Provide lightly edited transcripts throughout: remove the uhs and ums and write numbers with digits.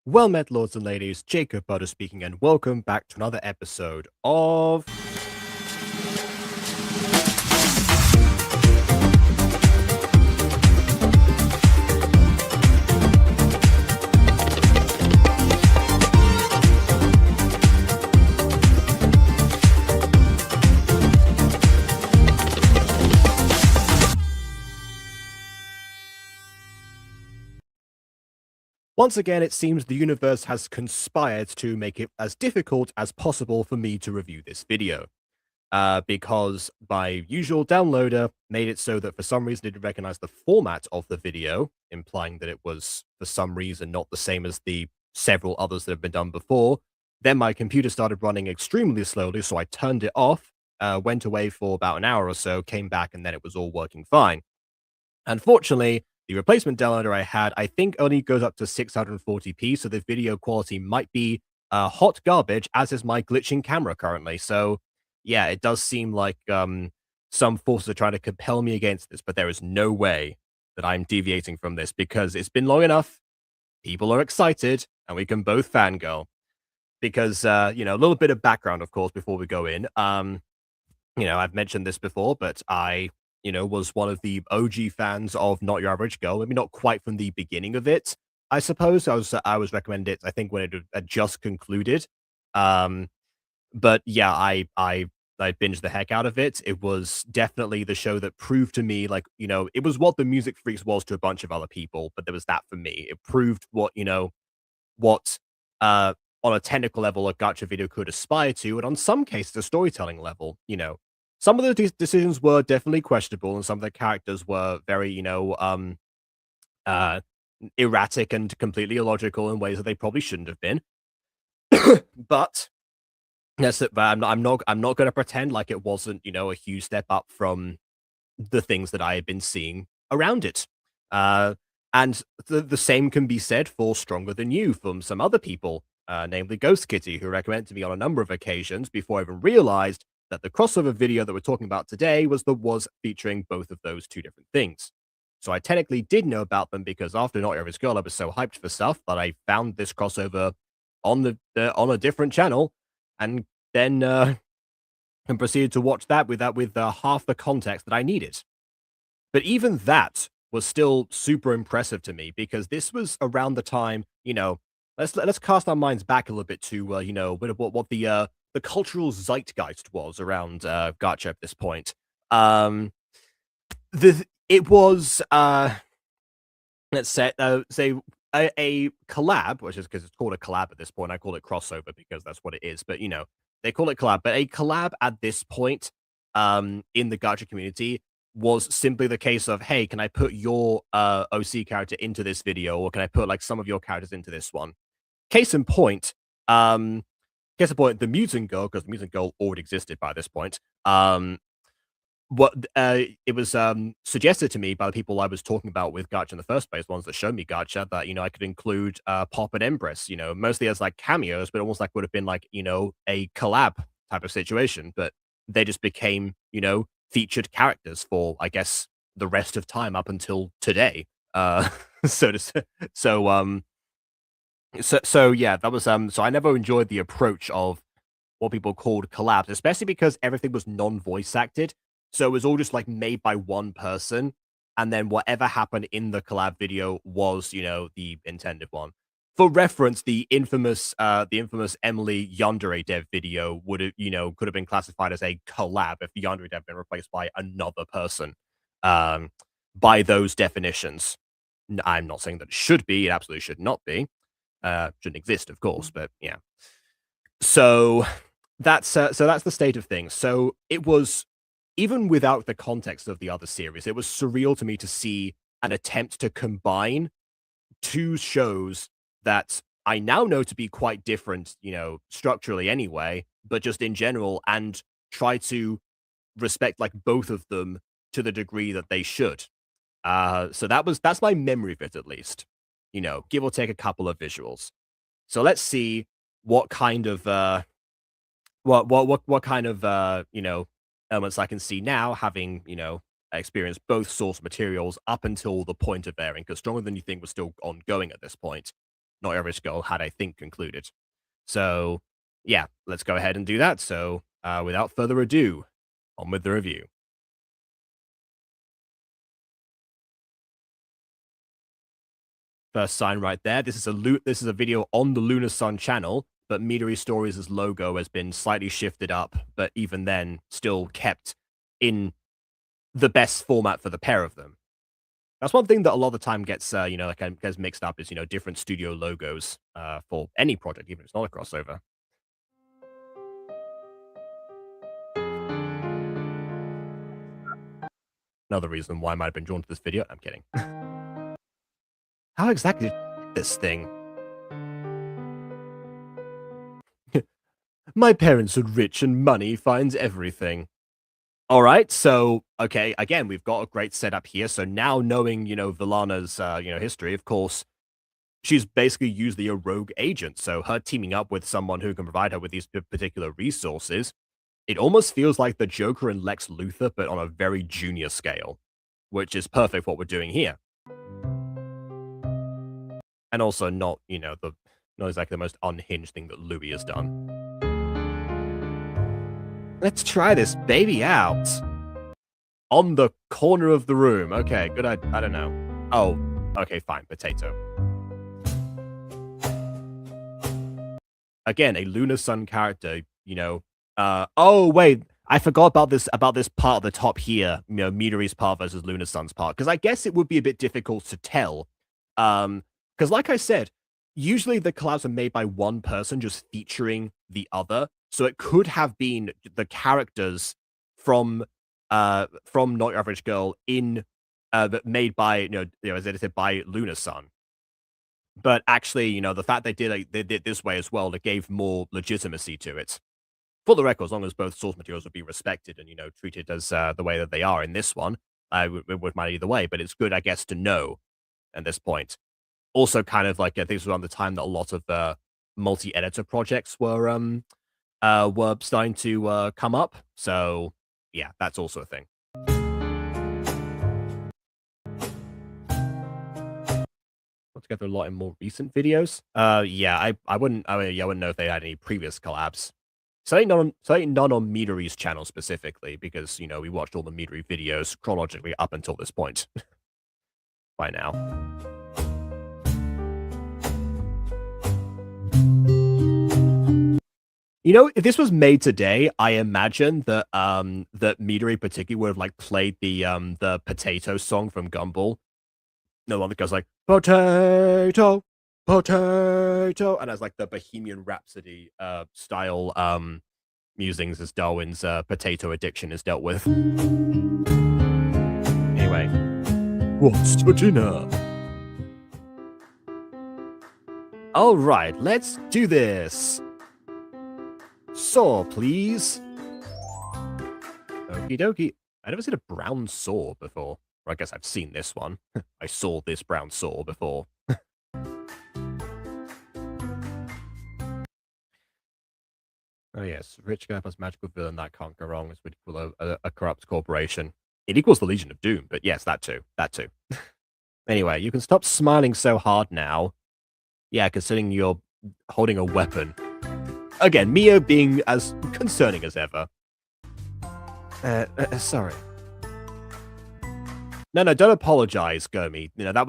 Well met, lords and ladies, Jacob Butter speaking, and welcome back to another episode of... Once again, it seems the universe has conspired to make it as difficult as possible for me to review this video. Because my usual downloader made it so that for some reason it didn't recognize the format of the video, implying that it was for some reason not the same as the several others that have been done before. Then my computer started running extremely slowly, so I turned it off, went away for about an hour or so, came back, and then it was all working fine. Unfortunately, the replacement downloader I had, I think, only goes up to 640p, so the video quality might be hot garbage, as is my glitching camera currently. So, yeah, it does seem like some forces are trying to compel me against this, but there is no way that I'm deviating from this because it's been long enough. People are excited, and we can both fangirl. Because, a little bit of background, of course, before we go in. I've mentioned this before, but I was one of the OG fans of Not Your Average Girl. Maybe not quite from the beginning of it, I suppose. I was recommended it, I think, when it had just concluded. Um, but yeah, I binged the heck out of it. It was definitely the show that proved to me, like, it was what the Music Freaks was to a bunch of other people, but there was that for me. It proved what on a technical level a gacha video could aspire to, and on some cases a storytelling level. Some of the decisions were definitely questionable, and some of the characters were very, uh, erratic and completely illogical in ways that they probably shouldn't have been. But that's it. But I'm not going to pretend like it wasn't, a huge step up from the things that I had been seeing around it. Uh, and the same can be said for Stronger Than You from some other people, namely Ghost Kitty, who recommended to me on a number of occasions before I even realized that the crossover video that we're talking about today was featuring both of those two different things. So I technically did know about them because after Not Your Average Girl, I was so hyped for stuff that I found this crossover on on a different channel, and then and proceeded to watch that with half the context that I needed. But even that was still super impressive to me because this was around the time, let's cast our minds back a little bit to what the cultural zeitgeist was around Gacha at this point. It was let's say a collab, which is because it's called a collab at this point. I call it crossover because that's what it is. But they call it collab. But a collab at this point, in the gacha community, was simply the case of, hey, can I put your OC character into this video, or can I put like some of your characters into this one? Case in point, the Mutant Girl, because the Mutant Girl already existed by this point. It was suggested to me by the people I was talking about with Gacha in the first place, ones that showed me Gacha, that I could include Pop and Empress, mostly as like cameos, but almost like would have been like a collab type of situation. But they just became featured characters for, I guess, the rest of time up until today. So to say. So yeah, that was so I never enjoyed the approach of what people called collabs, especially because everything was non-voice acted. So it was all just like made by one person, and then whatever happened in the collab video was, the intended one. For reference, the infamous Emily Yandere dev video would have, could have been classified as a collab if Yandere dev had been replaced by another person. By those definitions, I'm not saying that it should be; it absolutely should not be. Shouldn't exist, of course, but yeah. So that's the state of things. So it was, even without the context of the other series, it was surreal to me to see an attempt to combine two shows that I now know to be quite different, structurally anyway, but just in general, and try to respect like both of them to the degree that they should. So that's my memory of it, at least. Give or take a couple of visuals. So let's see what kind of what kind of elements I can see now, having experienced both source materials up until the point of airing, because Stronger Than You Think was still ongoing at this point. Not Average Girl had, I think, concluded. So, yeah, let's go ahead and do that. So, without further ado, on with the review. First sign right there. This is a video on the LunarSun channel, but MidoriStories' logo has been slightly shifted up, but even then, still kept in the best format for the pair of them. That's one thing that a lot of the time gets, gets mixed up is, different studio logos for any project, even if it's not a crossover. Another reason why I might have been drawn to this video. I'm kidding. How exactly did you get this thing? My parents are rich and money finds everything. All right, so, okay, again, we've got a great setup here. So now knowing, Villana's, history, of course, she's basically usually a rogue agent. So her teaming up with someone who can provide her with these particular resources, it almost feels like the Joker and Lex Luthor, but on a very junior scale, which is perfect for what we're doing here. And also not, not exactly the most unhinged thing that Louis has done. Let's try this baby out. On the corner of the room. Okay, good. I don't know. Oh, okay, fine. Potato. Again, a LunarSun character, oh, wait. I forgot about this part at the top here. Midori's part versus LunarSun's part. Because I guess it would be a bit difficult to tell. Because like I said, usually the collabs are made by one person just featuring the other. So it could have been the characters from Not Your Average Girl in made by as edited by LunarSun. But actually, the fact they did it this way as well, it gave more legitimacy to it. For the record, as long as both source materials would be respected and treated as the way that they are in this one, it would matter either way. But it's good, I guess, to know at this point. Also, kind of like I think this was around the time that a lot of multi-editor projects were starting to come up. So yeah, that's also a thing. Put together a lot in more recent videos. Yeah, I wouldn't know if they had any previous collabs. Certainly none on Midori's channel specifically, because we watched all the Midori videos chronologically up until this point. By now. If this was made today, I imagine that that Midori particularly would have played the potato song from Gumball. No one that goes like potato, potato, and has the Bohemian Rhapsody style musings as Darwin's potato addiction is dealt with. Anyway, what's for dinner? All right, let's do this. Saw, please. Okie dokie. I've never seen a brown saw before. Or I guess I've seen this one. I saw this brown saw before. Oh yes, rich guy plus magical villain, that can't go wrong. This would equal a corrupt corporation. It equals the Legion of Doom, but yes, that too. That too. Anyway, you can stop smiling so hard now. Yeah, considering you're holding a weapon. Again, Mio being as concerning as ever. Sorry. No, don't apologize, Gomi. That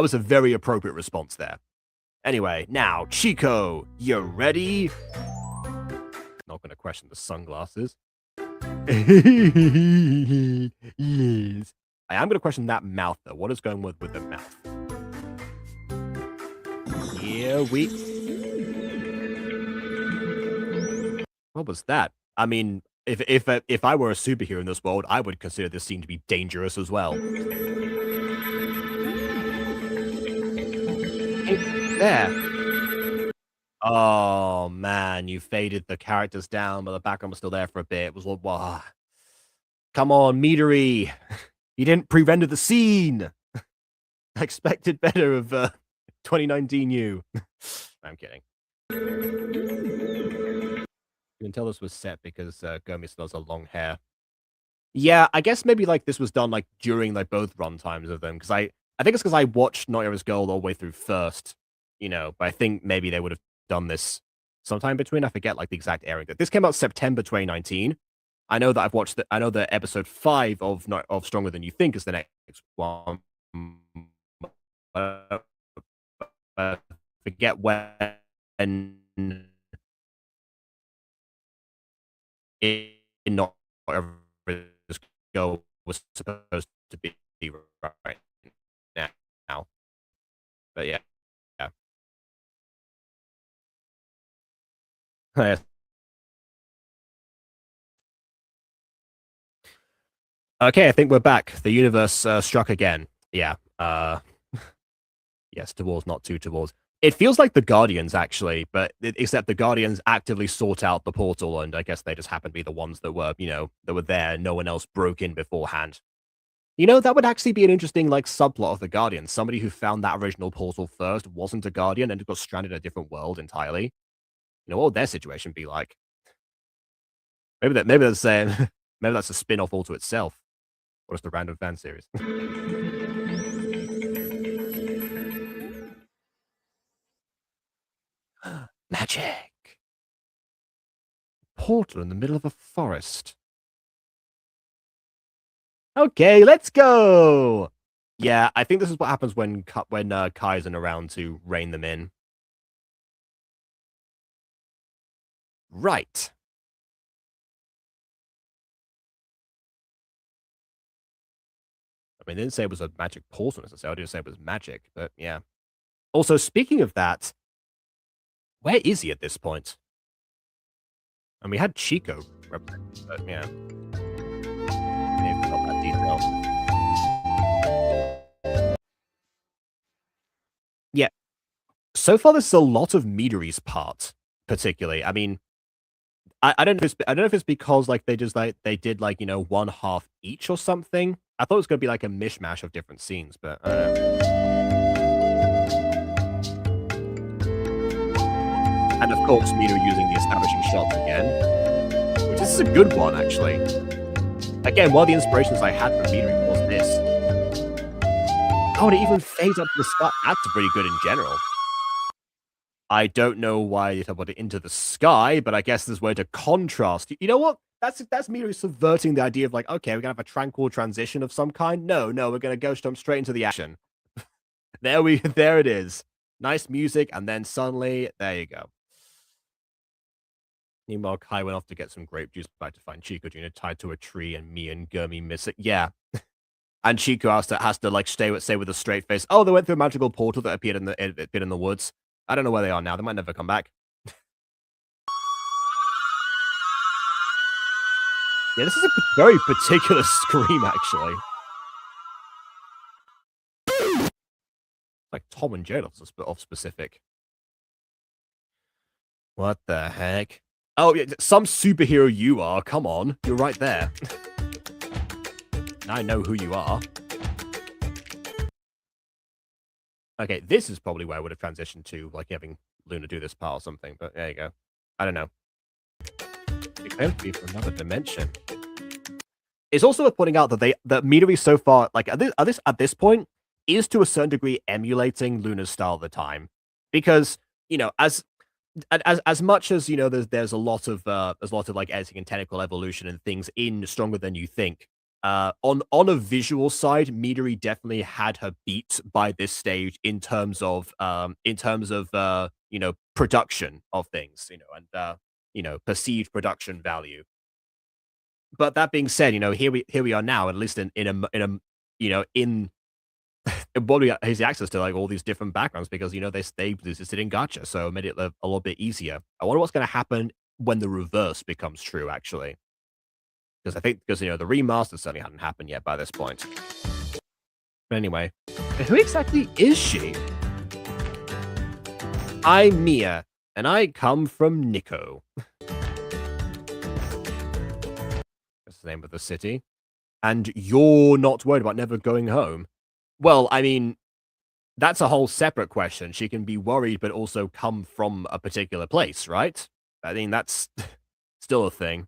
was a very appropriate response there. Anyway, now, Chico, you ready? Not gonna question the sunglasses. Yes. I am gonna question that mouth though. What is going with the mouth? Here we. What was that? I mean, if I were a superhero in this world, I would consider this scene to be dangerous as well. There. Oh man, you faded the characters down, but the background was still there for a bit. It was like, wow. Come on, Midori. You didn't pre-render the scene. I expected better of 2019 you. I'm kidding. You can tell this was set because Gomi still has a long hair. Yeah, I guess maybe this was done during both run times of them, because I think it's because I watched Not Yours Girl all the way through first, but I think maybe they would have done this sometime between. I forget like the exact airing date. This came out September 2019. I know that I know that episode 5 of Stronger Than You Think is the next one. Uh, Forget when in Not Yours Girl was supposed to be right now. But yeah. Yeah. Okay, I think we're back. The universe struck again. Yeah. Yes, towards, not two towards. It feels like the Guardians, actually, but except the Guardians actively sought out the portal, and I guess they just happened to be the ones that were, that were there. No one else broke in beforehand. That would actually be an interesting, like, subplot of the Guardians. Somebody who found that original portal first wasn't a Guardian and got stranded in a different world entirely. What would their situation be like? Maybe that's saying, maybe that's a spin-off all to itself. Or just a random fan series. Magic! Portal in the middle of a forest. Okay, let's go! Yeah, I think this is what happens when Kai isn't around to rein them in. Right. I mean, they didn't say it was a magic portal necessarily. They just said it was magic, but yeah. Also, speaking of that, where is he at this point? And we had Chico represented, but yeah. Maybe not that detail. Yeah. So far, this is a lot of Midori's part, particularly. I mean, I don't know if it's because like they did like one half each or something. I thought it was gonna be like a mishmash of different scenes, but I don't know. And of course, Midori using the establishing shots again, which is a good one actually. Again, one of the inspirations I had from Midori was this. Oh, and it even fades up to the sky. That's pretty good in general. I don't know why they talk about it into the sky, but I guess there's a way to contrast. You know what? That's Midori subverting the idea of like, okay, we're gonna have a tranquil transition of some kind. No, we're gonna jump straight into the action. There it is. Nice music, and then suddenly, there you go. Meanwhile, Kai went off to get some grape juice back to find Chico Jr. tied to a tree, and me and Gurmi miss it. Yeah. And Chico has to like say with a straight face, oh, they went through a magical portal that appeared in the woods. I don't know where they are now. They might never come back. Yeah, this is a very particular scream, actually. Like Tom and Jerry off specific. What the heck? Oh, yeah, some superhero you are. Come on. You're right there. I know who you are. Okay, this is probably where I would have transitioned to, like, having Luna do this part or something, but there you go. I don't know. It claims to be from another dimension. It's also worth pointing out that that Midori so far, like, at this point, is to a certain degree emulating Luna's style of the time. Because, as much as, there's a lot of like editing and technical evolution and things in Stronger Than You Think, on a visual side, Midori definitely had her beat by this stage in terms of production of things, and perceived production value. But that being said, here we are now, at least in what we got easy access to like all these different backgrounds because they existed in Gacha, so it made it a little bit easier. I wonder what's going to happen when the reverse becomes true, actually. Because the remaster certainly hadn't happened yet by this point. But anyway, who exactly is she? I'm Mia, and I come from Nikko. That's the name of the city. And you're not worried about never going home? Well, I mean, that's a whole separate question. She can be worried, but also come from a particular place, right? I mean, that's still a thing.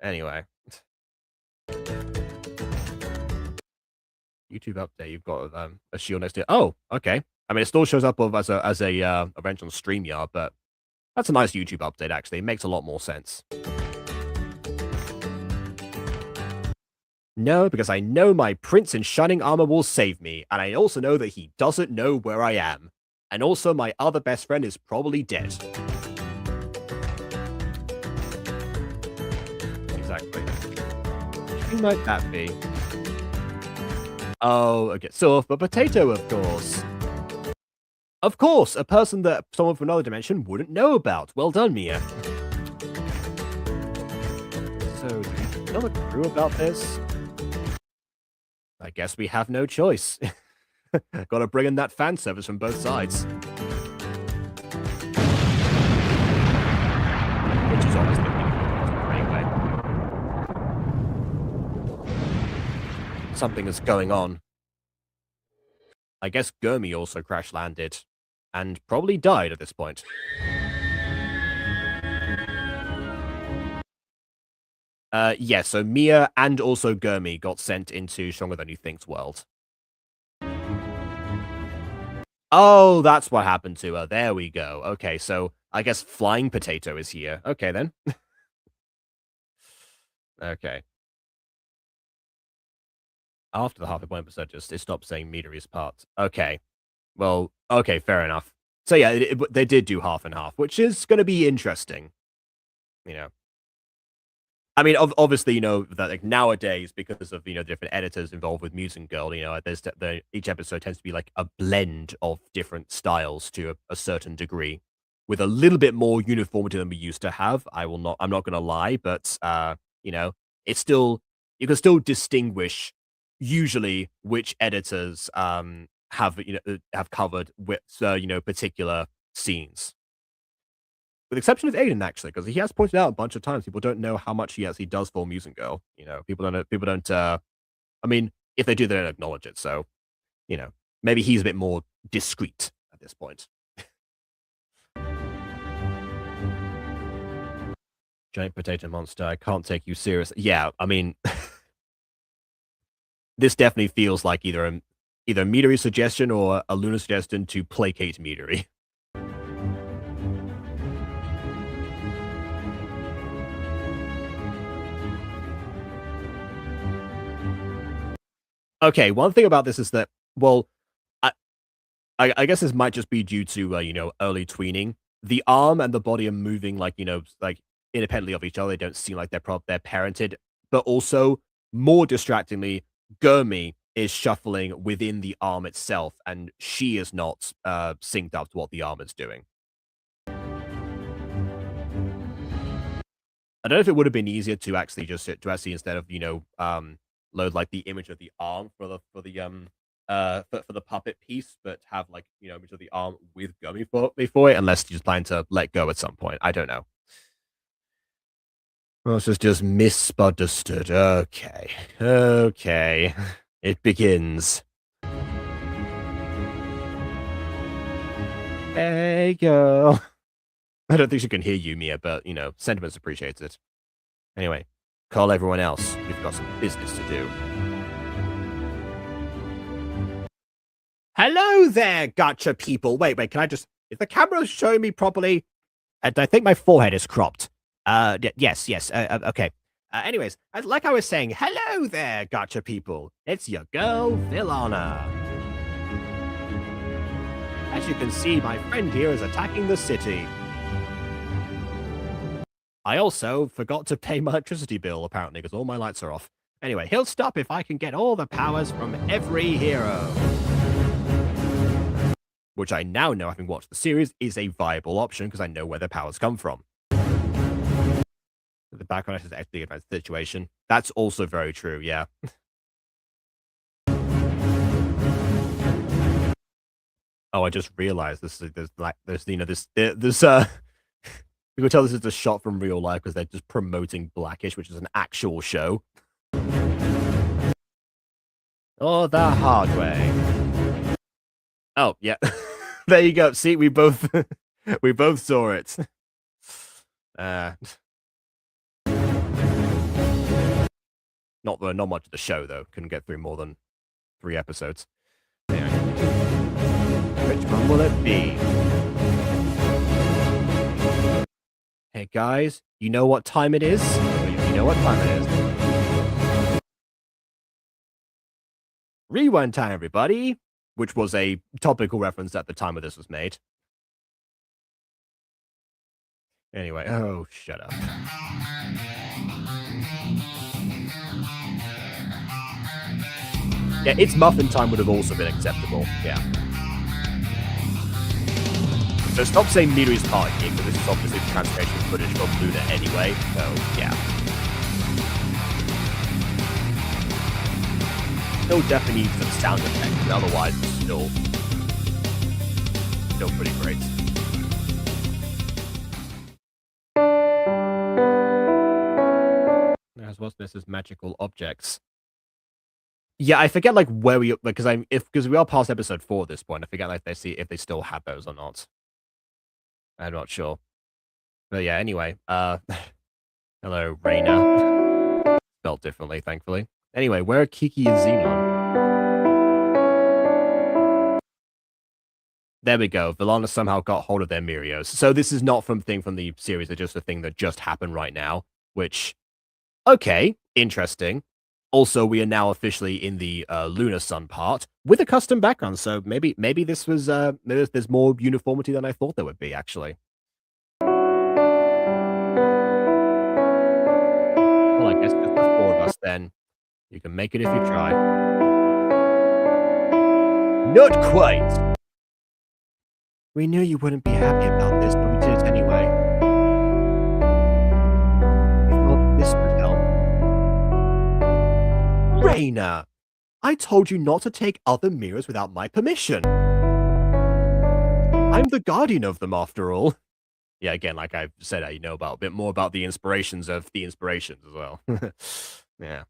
Anyway. YouTube update. You've got a shield next to it. Oh, okay. I mean, it still shows up as a event on StreamYard, but that's a nice YouTube update. Actually, it makes a lot more sense. No, because I know my prince in shining armor will save me, and I also know that he doesn't know where I am. And also, my other best friend is probably dead. Exactly. Who might that be? Oh, okay. So, the potato, of course. Of course, a person that someone from another dimension wouldn't know about. Well done, Mia. So, do you tell the crew about this? I guess we have no choice. Gotta bring in that fan service from both sides. Which is always the anyway. Something is going on. I guess Gurmi also crash landed. And probably died at this point. Yeah, so Mia and also Gurmi got sent into Stronger Than You Think's world. Oh, that's what happened to her. There we go. Okay, so I guess Flying Potato is here. Okay, then. Okay. After the halfway point episode, it stopped saying Midori's part. Okay. Well, okay, fair enough. So yeah, they did do half and half, which is going to be interesting. You know. I mean, obviously, you know, that like nowadays, because of, you know, different editors involved with Mutant Girl, you know, each episode tends to be like a blend of different styles to a certain degree, with a little bit more uniformity than we used to have. I'm not gonna lie, but you know, it's still, you can still distinguish usually which editors have, you know, have covered with you know, particular scenes. With the exception of Aiden, actually, because he has pointed out a bunch of times people don't know how much he actually does for Mutant Girl. You know, people don't. I mean, if they do, they don't acknowledge it. So, you know, maybe he's a bit more discreet at this point. Giant potato monster, I can't take you seriously. Yeah, I mean, this definitely feels like either Midori's suggestion or a Lunar suggestion to placate Midori. Okay, one thing about this is that, well, I guess this might just be due to, you know, early tweening. The arm and the body are moving like, you know, like independently of each other. They don't seem like they're parented, but also more distractingly, Gurmi is shuffling within the arm itself, and she is not synced up to what the arm is doing. I don't know if it would have been easier to actually instead of, you know, load like the image of the arm for the puppet piece, but have like, you know, image of the arm with Gummy before it, unless you just plan to let go at some point. I don't know. Well, it's just misunderstood. Okay. Okay. It begins. Hey, girl. I don't think she can hear you, Mia, but, you know, sentiments appreciates it. Anyway, call everyone else. We've got some business to do. Hello there, Gacha people. Wait, can I just... Is the camera showing me properly? I think my forehead is cropped. Yes, okay. Anyways, like I was saying, hello there, Gacha people. It's your girl, Villana. As you can see, my friend here is attacking the city. I also forgot to pay my electricity bill, apparently, because all my lights are off. Anyway, he'll stop if I can get all the powers from every hero. Which I now know, having watched the series, is a viable option, because I know where the powers come from. The background is actually a situation. That's also very true, yeah. Oh, I just realized you can tell this is a shot from real life because they're just promoting Blackish, which is an actual show. Oh, the hard way. Oh, yeah. There you go. See, we both saw it. Not much of the show though. Couldn't get through more than 3 episodes. Anyway. Which one will it be? Hey guys, you know what time it is? You know what time it is. Rewind time, everybody! Which was a topical reference at the time when this was made. Anyway, oh, shut up. Yeah, it's muffin time would have also been acceptable, yeah. So stop saying Midori's part here, because this is obviously the transformation footage from Luna anyway, so yeah. Still definitely needs some sound effects, but otherwise it's still pretty great. As well as this magical objects. Yeah, I forget like where we because we are past episode 4 at this point. I forget like if they still have those or not. I'm not sure. But yeah, anyway, hello, Reina. Spelled differently, thankfully. Anyway, where are Kiki and Xenon? There we go. Vilana somehow got hold of their Mirios. So this is not from the series, it's just a thing that just happened right now, which, okay, interesting. Also, we are now officially in the LunarSun part with a custom background, so maybe this was maybe there's more uniformity than I thought there would be, actually. Well, I guess just the 4 of us then. You can make it if you try. Not quite! We knew you wouldn't be happy about this, but we did it anyway. We thought this would help. Reina! I told you not to take other mirrors without my permission. I'm the guardian of them, after all. Yeah, again, like I've said, you know about a bit more about the inspirations of the inspirations as well. Yeah.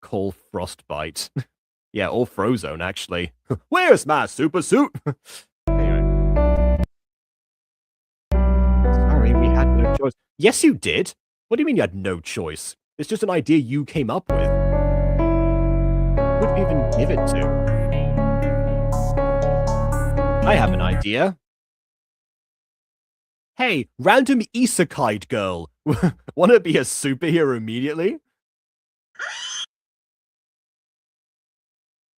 Call Frostbite. Yeah, or Frozone, actually. Where's my super suit? Anyway. Sorry, we had no choice. Yes, you did. What do you mean you had no choice? It's just an idea you came up with. Who'd we even give it to? I have an idea. Hey, random isekai girl. Wanna be a superhero immediately?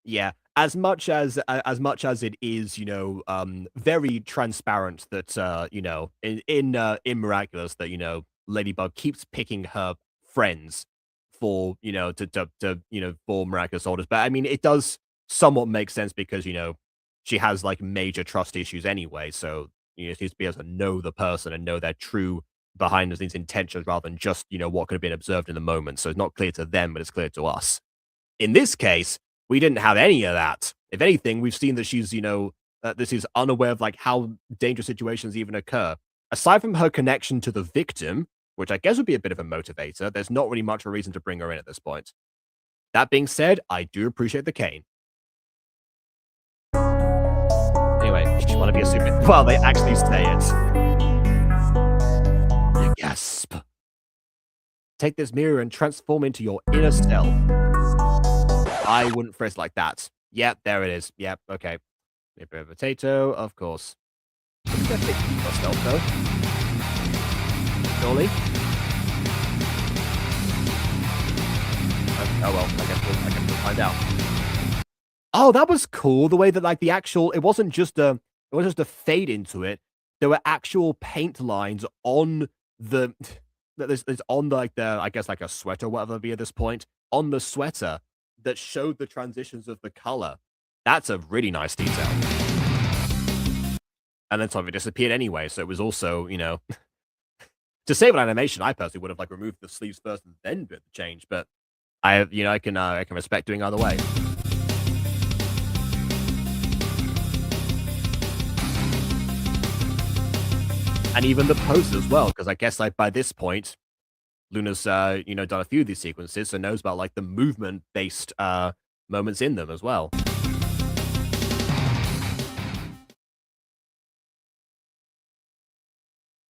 Yeah, as much as it is, you know, very transparent that, you know, in Miraculous that, you know, Ladybug keeps picking her friends for, you know, you know, for Miraculous orders. But I mean, it does somewhat make sense because, you know, she has like major trust issues anyway. So, you know, she needs to be able to know the person and know their true behind the scenes intentions rather than just, you know, what could have been observed in the moment. So it's not clear to them, but it's clear to us. In this case, we didn't have any of that. If anything, we've seen that she's, you know, this is unaware of like how dangerous situations even occur. Aside from her connection to the victim, which I guess would be a bit of a motivator, there's not really much of a reason to bring her in at this point. That being said, I do appreciate the cane. Anyway, you want to be a super... Well, they actually say it. You gasp. Take this mirror and transform into your inner self. I wouldn't phrase like that. Yep, there it is. Yep, okay. A bit of potato, of course. Myself, though. Surely. Oh well, I guess we'll find out. Oh, that was cool. The way that like the actual, it wasn't just a fade into it. There were actual paint lines on the there's on like the I guess like a sweater, whatever it'd be at this point, on the sweater that showed the transitions of the color. That's a really nice detail. And then some of it disappeared anyway, so it was also, you know, to save an animation, I personally would have like removed the sleeves first and then did the change, but I can respect doing either way. And even the pose as well, because I guess like by this point, Luna's you know, done a few of these sequences, so knows about like the movement based moments in them as well.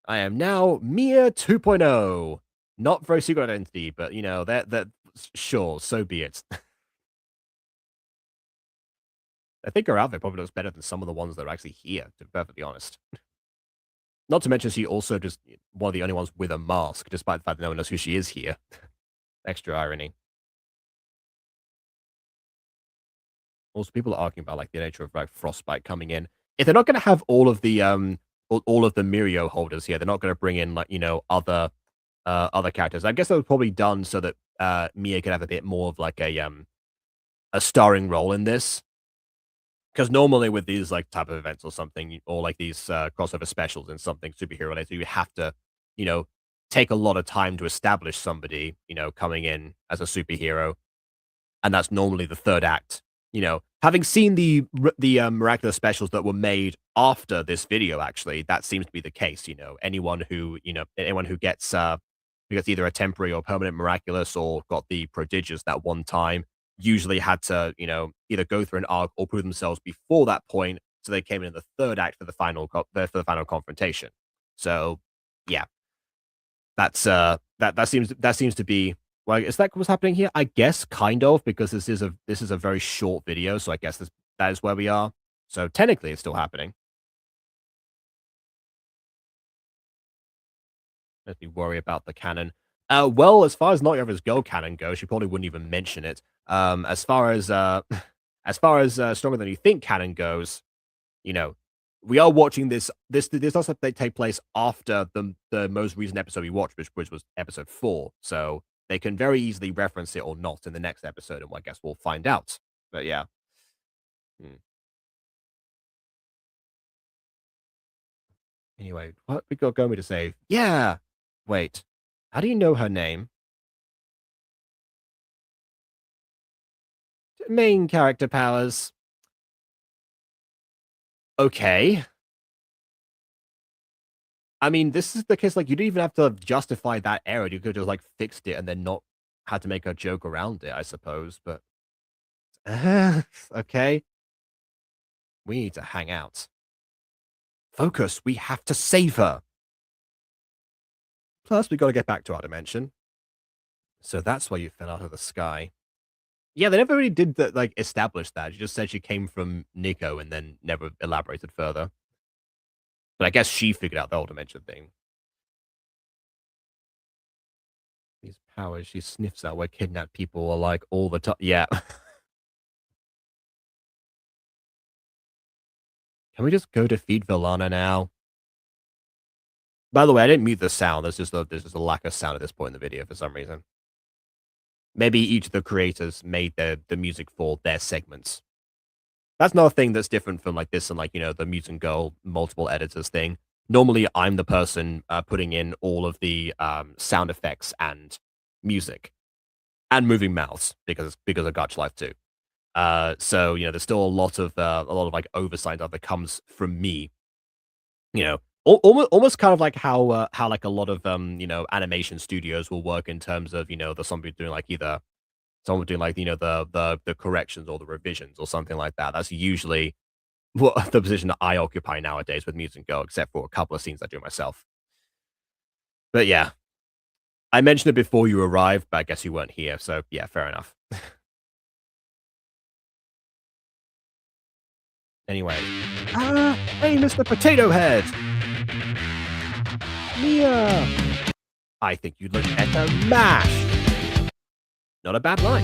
I am now Mia 2.0. Not very secret identity, but you know, that Sure, so be it. I think her outfit probably looks better than some of the ones that are actually here, to be perfectly honest. Not to mention she also just one of the only ones with a mask, despite the fact that no one knows who she is here. Extra irony. Also, people are arguing about like the nature of like Frostbite coming in. If they're not going to have all of the Mirio holders here, they're not going to bring in like other characters. I guess that was probably done so that Mia could have a bit more of like a starring role in this. Because normally with these like type of events or something, or like these crossover specials and something superhero related, you have to, you know, take a lot of time to establish somebody, coming in as a superhero, and that's normally the third act. Having seen the miraculous specials that were made after this video, actually, that seems to be the case. Anyone who gets either a temporary or permanent miraculous or got the prodigious that one time usually had to, either go through an arc or prove themselves before that point, so they came in the third act for the final confrontation. So, yeah, that seems to be, well, is that what's happening here? I guess kind of, because this is a very short video, so I guess that is where we are. So technically, it's still happening. Let me worry about the canon. Well, as far as Not Your Average Girl canon goes, she probably wouldn't even mention it. As far as Stronger Than You Think canon goes, we are watching this. This does take place after the most recent episode we watched, which was episode 4. So they can very easily reference it or not in the next episode, and I guess we'll find out. But yeah. Anyway, what we got Gomi to say? Yeah. Wait. How do you know her name? Main character powers. Okay. I mean, this is the case, like, you didn't even have to justify that error. You could just, like, fixed it and then not had to make a joke around it, I suppose, but okay. We need to hang out. Focus, we have to save her. Plus, we gotta get back to our dimension. So that's why you fell out of the sky. Yeah, they never really did that, like, establish that. She just said she came from Nico and then never elaborated further. But I guess she figured out the whole dimension thing. These powers, she sniffs out where kidnapped people are like all the time. Yeah. Can we just go defeat Villana now? By the way, I didn't mute the sound. There's just a lack of sound at this point in the video for some reason. Maybe each of the creators made the music for their segments. That's another thing that's different from like this and like, the Mutant Girl multiple editors thing. Normally, I'm the person putting in all of the sound effects and music and moving mouths because of Gacha Life too. So there's still a lot of like oversight that comes from me. Almost kind of like how like a lot of animation studios will work in terms of the somebody doing like either someone doing like the corrections or the revisions or something like that. That's usually what the position that I occupy nowadays with Mutant Girl, except for a couple of scenes I do myself. But yeah, I mentioned it before you arrived, but I guess you weren't here, so yeah, fair enough. Anyway, hey, Mr. Potato Head, Mia, I think you'd look better mashed. Not a bad line.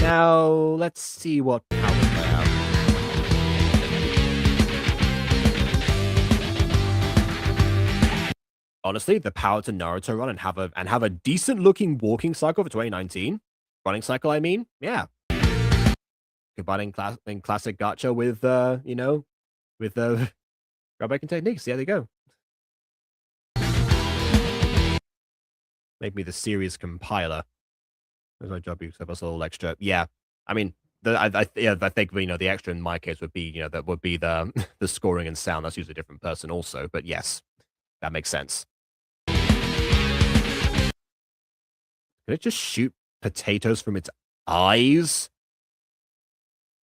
Now let's see what powers I have. Honestly, the power to Naruto run and have a decent looking walking cycle for 2019. Running cycle, I mean, yeah. Combining classic gacha with groundbreaking techniques. Yeah, there you go. Make me the series compiler. There's my job. You have us a little extra. Yeah, I mean, I think the extra in my case would be that would be the the scoring and sound. That's usually a different person also, but yes, that makes sense. Could it just shoot potatoes from its eyes?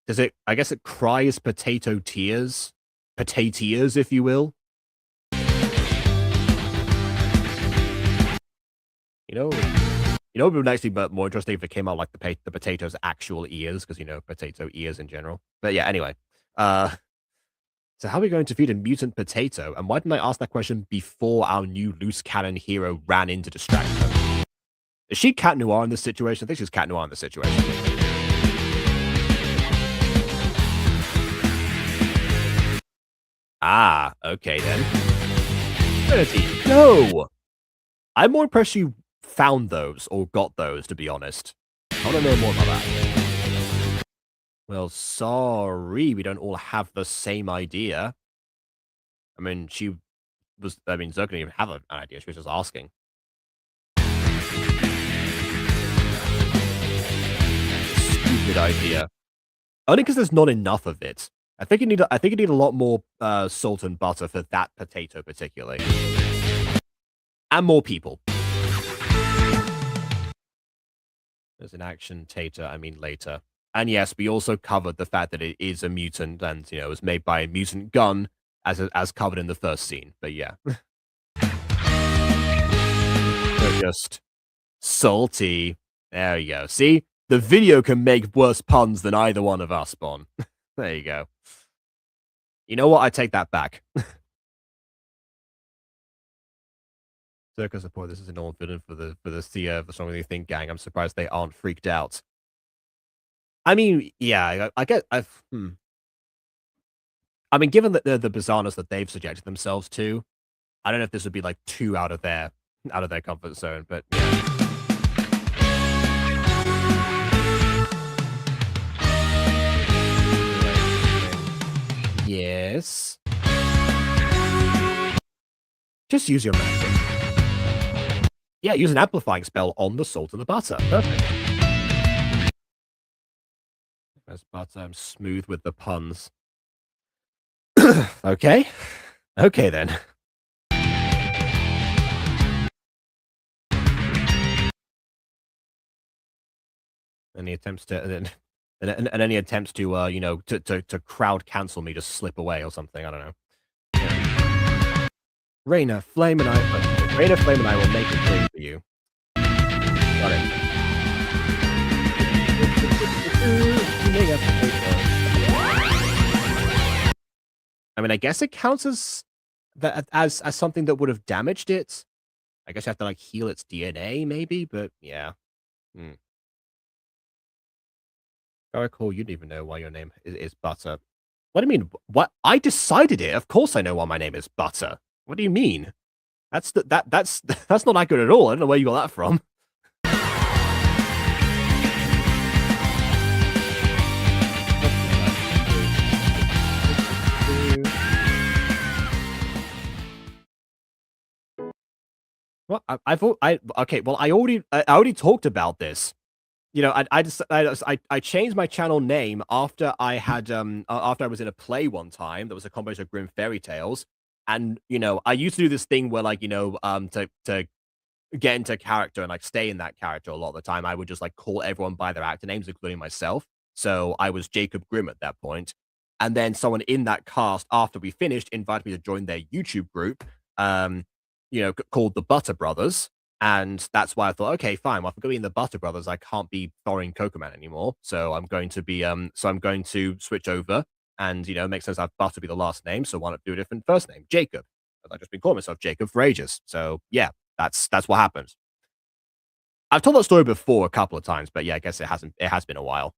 Does it? I guess it cries potato tears, potatoes, if you will. You know, it would actually be more interesting if it came out like the potato's actual ears, because you know, potato ears in general. But yeah, anyway. So how are we going to feed a mutant potato? And why didn't I ask that question before our new loose cannon hero ran in to distract her? Is she Cat Noir in this situation? I think she's Cat Noir in this situation. Ah, okay then. Trinity, no! I'm more impressed you found those, or got those, to be honest. I want to know more about that. Well, sorry, we don't all have the same idea. I mean, Zerk didn't even have an idea, she was just asking. Stupid idea. Only because there's not enough of it. I think you need a lot more salt and butter for that potato particularly. And more people. There's an action tater, I mean later. And yes, we also covered the fact that it is a mutant and, you know, it was made by a mutant gun as covered in the first scene. But yeah. They're just salty. There you go. See? The video can make worse puns than either one of us, Bon. There you go. You know what? I take that back. Circus support. This is a normal villain for the Strong Really Think gang. I'm surprised they aren't freaked out. I mean, yeah, I get. I mean, given that the bizarreness that they've subjected themselves to, I don't know if this would be like too out of their comfort zone, but yeah. Yes. Just use your magic. Yeah, use an amplifying spell on the salt and the butter. Perfect. As butter, I'm smooth with the puns. Okay. Okay then. Any attempts to and any attempts to you know, to crowd cancel me, just slip away or something. I don't know. Yeah. Raina, Flame, and I will make a thing for you. Got it. I mean, I guess it counts as something that would have damaged it. I guess you have to like heal its DNA, maybe, but yeah. If I recall, you didn't even know why your name is Butter. What do you mean? What? I decided it. Of course I know why my name is Butter. What do you mean? That's that's not accurate at all. I don't know where you got that from. Well, okay. Well, I already talked about this. You know, I changed my channel name after I had after I was in a play one time that was a combination of Grim Fairy Tales, and you know, I used to do this thing where like, you know, to get into character and like stay in that character a lot of the time, I would just like call everyone by their actor names, including myself. So I was Jacob Grimm at that point, and then someone in that cast after we finished invited me to join their YouTube group, you know, called the Butter Brothers. And that's why I thought, okay, fine. Well, if I'm going to be in the Butter Brothers, I can't be Thorin Cocoman anymore. So I'm going to switch over, and you know, it makes sense to have Butter be the last name. So why not do a different first name, Jacob? I've just been calling myself Jacob for ages. So yeah, that's what happened. I've told that story before a couple of times, but yeah, I guess it has been a while.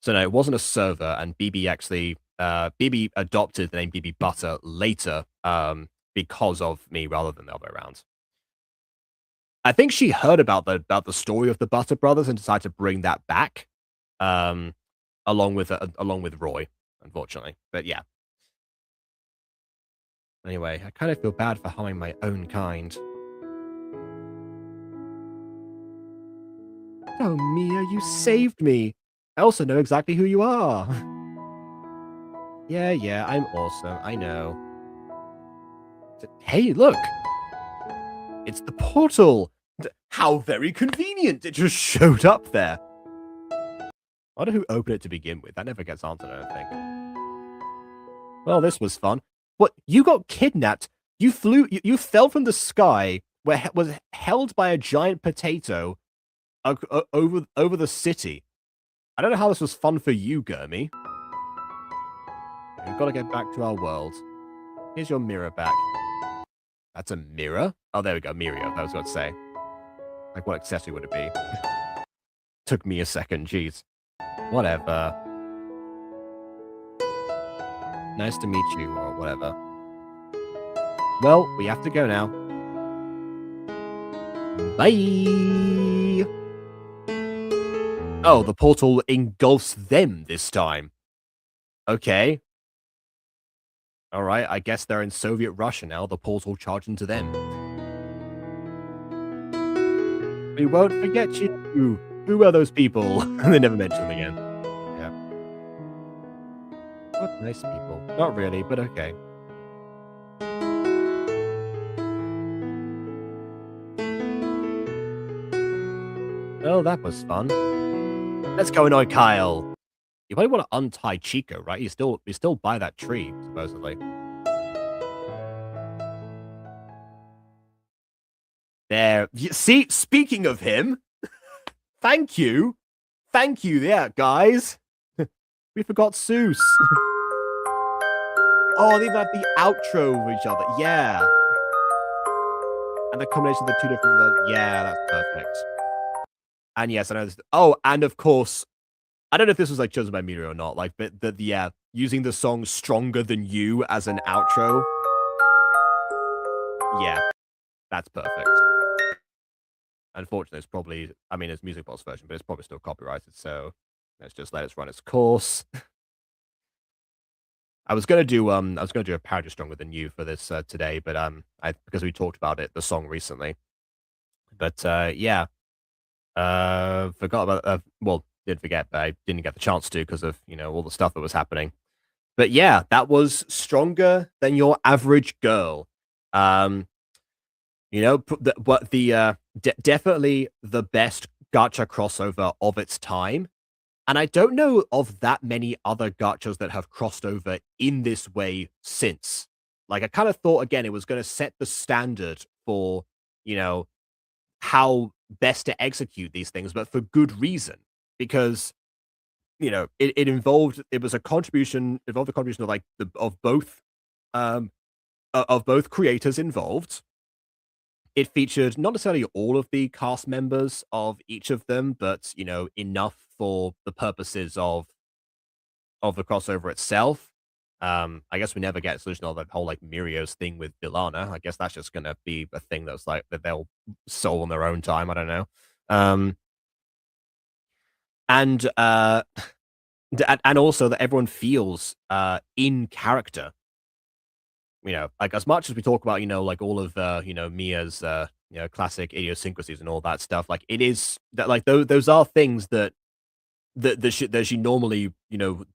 So no, it wasn't a server, and BB actually BB adopted the name BB Butter later, because of me rather than the other way around. I think she heard about the story of the Butter Brothers and decided to bring that back, along with Roy, unfortunately. But yeah. Anyway, I kind of feel bad for harming my own kind. Oh, Mia, you saved me. I also know exactly who you are. Yeah, I'm awesome. I know. Hey, look! It's the portal! How very convenient! It just showed up there. I wonder who opened it to begin with. That never gets answered, I don't think. Well, this was fun. What? You got kidnapped? You fell from the sky was held by a giant potato over the city. I don't know how this was fun for you, Gurmy. We've got to get back to our world. Here's your mirror back. That's a mirror? Oh, there we go. Mirio. That was what to say. Like, what accessory would it be? Took me a second. Jeez. Whatever. Nice to meet you, or whatever. Well, we have to go now. Bye! Oh, the portal engulfs them this time. Okay. Alright, I guess they're in Soviet Russia now. The portal charged into them. We won't forget you. Who are those people? They never mention them again. Yeah. What nice people. Not really, but okay. Oh, that was fun. Let's go annoy Kyle. You probably want to untie Chico, right? He's still by that tree, supposedly. There. See, speaking of him, thank you. Thank you, yeah, guys. We forgot Seuss. Oh, they even have the outro of each other. Yeah. And the combination of the two different... Yeah, that's perfect. And yes, I know this... Oh, and of course, I don't know if this was like chosen by Midori or not, like, but yeah, using the song Stronger Than You as an outro. Yeah, that's perfect. Unfortunately, it's probably, I mean, it's Music Box version, but it's probably still copyrighted, so let's just let it run its course. I was gonna do a parody of Stronger Than You for this today, but because we talked about it, the song recently. But yeah, forgot about well, didn't forget, but I didn't get the chance to because of all the stuff that was happening. But yeah, that was Stronger Than Your Average Girl. Definitely the best gacha crossover of its time. And I don't know of that many other gachas that have crossed over in this way since. Like, I kind of thought, again, it was going to set the standard for, how best to execute these things, but for good reason. Because, it involved, it was a contribution, involved the contribution of, like, of both creators involved. It featured not necessarily all of the cast members of each of them, but, enough for the purposes of the crossover itself. I guess we never get a solution of that whole, like, Mirio's thing with Bilana. I guess that's just gonna be a thing that's, like, that they'll solve on their own time, I don't know. And, and also that everyone feels, in character. Like, as much as we talk about, like, all of, Mia's, classic idiosyncrasies and all that stuff, like, it is that, like, those are things that she normally,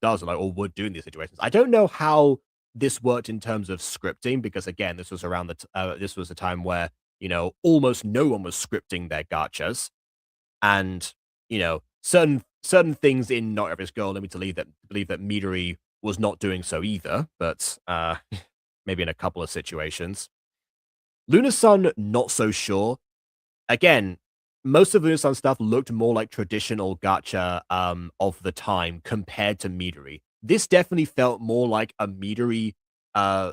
does, like, or would do in these situations. I don't know how this worked in terms of scripting because, again, this was around this was a time where, almost no one was scripting their gachas. And, certain things in Not Every Girl led me to believe that Midori was not doing so either, but, maybe in a couple of situations. LunarSun, not so sure. Again, most of LunarSun stuff looked more like traditional gacha of the time compared to Midori. This definitely felt more like a Midori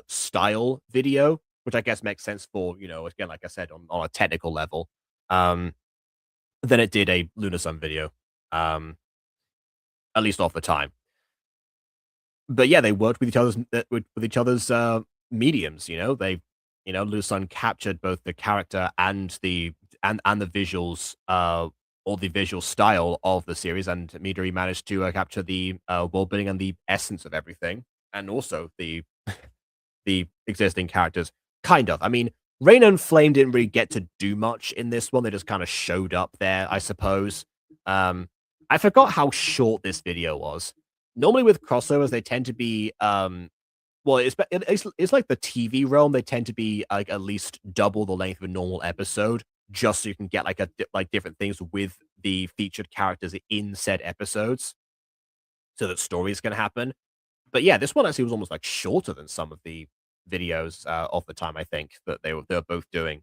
style video, which I guess makes sense for, again, like I said, on a technical level, than it did a LunarSun video, at least off the time. But yeah, they worked with each other's mediums. LunarSun captured both the character and the visuals, or the visual style of the series, and Midori managed to capture the world building and the essence of everything, and also the the existing characters. Kind of. I mean, Rain and Flame didn't really get to do much in this one. They just kind of showed up there, I suppose. I forgot how short this video was. Normally with crossovers, they tend to be well, it's like the TV realm. They tend to be like at least double the length of a normal episode, just so you can get like different things with the featured characters in said episodes, so that stories can happen. But yeah, this one actually was almost like shorter than some of the videos of the time. I think that they were both doing.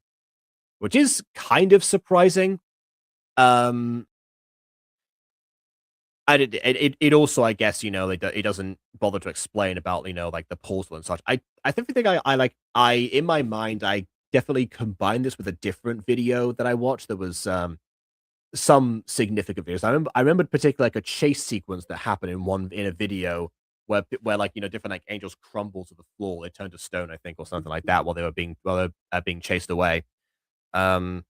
which is kind of surprising. Um, and it also, I guess, it doesn't bother to explain about, like the portal and such. I definitely think I in my mind I definitely combined this with a different video that I watched that was some significant videos. I remembered particularly like a chase sequence that happened in a video where like different like angels crumble to the floor, they turn to stone, I think, or something like that, while they were being chased away. Um,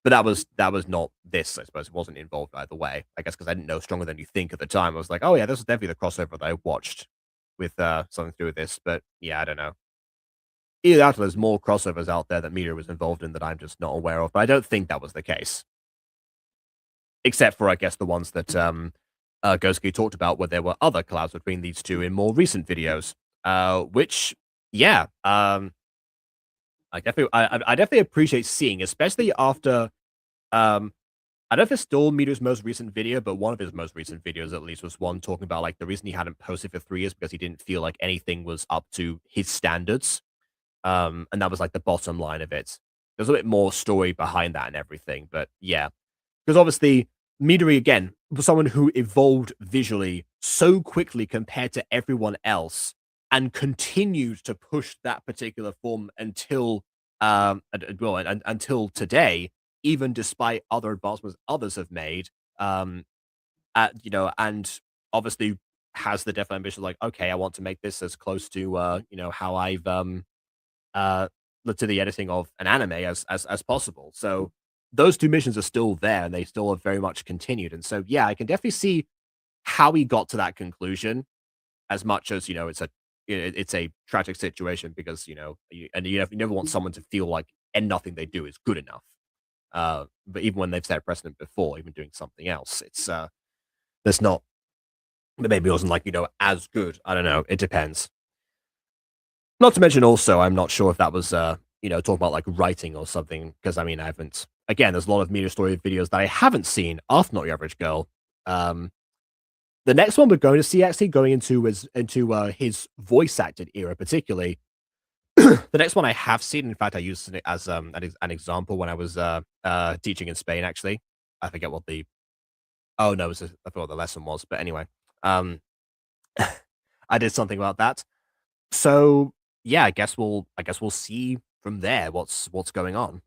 but that was not this, I suppose. It wasn't involved either way. I guess because I didn't know Stronger Than You Think at the time. I was like, oh yeah, this is definitely the crossover that I watched with something to do with this. But yeah, I don't know. Either that or there's more crossovers out there that Meteor was involved in that I'm just not aware of. But I don't think that was the case. Except for, I guess, the ones that Gosuke talked about, where there were other collabs between these two in more recent videos. Which, yeah, I definitely appreciate seeing, especially after I don't know if it's still Meteor's most recent video, but one of his most recent videos at least was one talking about like the reason he hadn't posted for 3 years because he didn't feel like anything was up to his standards. And that was like the bottom line of it. There's a bit more story behind that and everything, but yeah. Because obviously, Midori, again, was someone who evolved visually so quickly compared to everyone else and continued to push that particular form until, until today, even despite other advancements others have made. And obviously has the definite ambition, like, okay, I want to make this as close to, how I've, uh, to the editing of an anime as possible. So those 2 missions are still there, and they still have very much continued, and so, yeah, I can definitely see how he got to that conclusion as much as, it's a tragic situation because, you never want someone to feel like and nothing they do is good enough. But even when they've set a precedent before, even doing something else, it's, there's not maybe it wasn't like, as good. I don't know, it depends. Not to mention also, I'm not sure if that was, talking about, like, writing or something, because, I mean, I haven't again, there's a lot of media story videos that I haven't seen after Not Your Average Girl. Um, the next one we're going to see actually going his voice acted era particularly. The next one I have seen, in fact, I used it as, an example when I was, teaching in Spain, actually. I forget what the oh, no, I forgot what the lesson was, but anyway, um, I did something about that. So, yeah, I guess we'll see from there what's going on.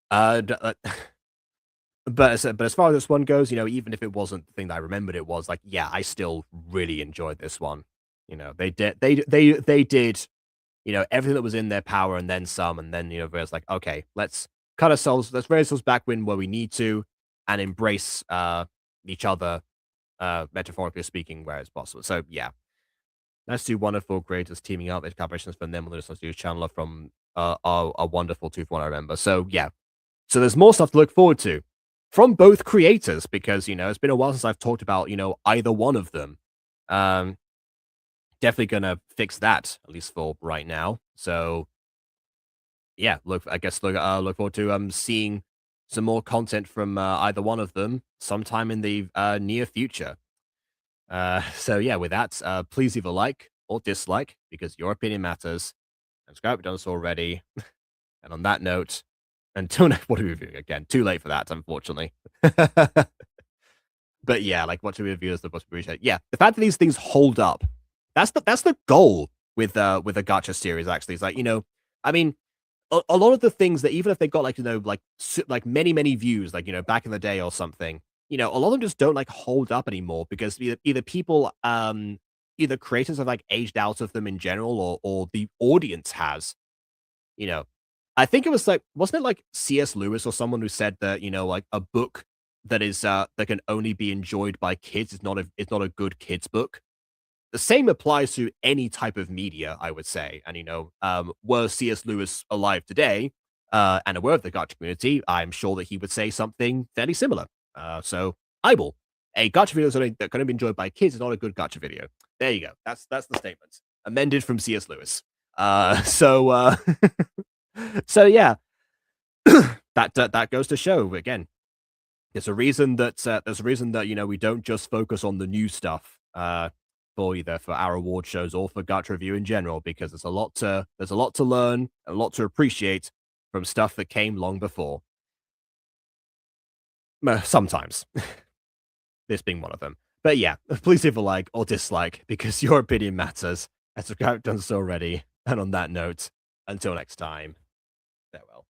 D but as far as this one goes, even if it wasn't the thing that I remembered it was, like, yeah, I still really enjoyed this one. They did, everything that was in their power and then some, and then, where like, "Okay, let's raise ourselves back where we need to and embrace, each other, metaphorically speaking, where it's possible." So, yeah. Nice two wonderful creators teaming up. The collaborations from them on the LunarSun Studios channel are from are wonderful too, from what I remember. So yeah, so there's more stuff to look forward to from both creators because it's been a while since I've talked about either one of them. Um, Definitely gonna fix that at least for right now. So yeah, look forward to seeing some more content from either one of them sometime in the near future. So yeah, with that, please leave a like or dislike because your opinion matters. Subscribe if you've done so already. And on that note, until next, what are we reviewing again? Too late for that, unfortunately. But yeah, like watching reviews, the most appreciate. Yeah, the fact that these things hold up, that's the goal with a gacha series. Actually, it's like I mean, a lot of the things that even if they got like like many views, like back in the day or something, a lot of them just don't like hold up anymore because either people either creators have like aged out of them in general or the audience has. You know, I think it was like wasn't it like C.S. Lewis or someone who said that like a book that is that can only be enjoyed by kids is not a good kids book. The same applies to any type of media, I would say. And were C.S. Lewis alive today and aware of the gacha community, I'm sure that he would say something fairly similar. So I will. A gacha video that can be enjoyed by kids is not a good gacha video. There you go. That's the statement. Amended from C.S. Lewis. So yeah, that goes to show again. There's a reason that we don't just focus on the new stuff. for either for our award shows or for Gacha review in general, because there's a lot to learn, a lot to appreciate from stuff that came long before. Sometimes. This being one of them. But yeah, please leave a like or dislike because your opinion matters, as I've done so already. And on that note, until next time, farewell.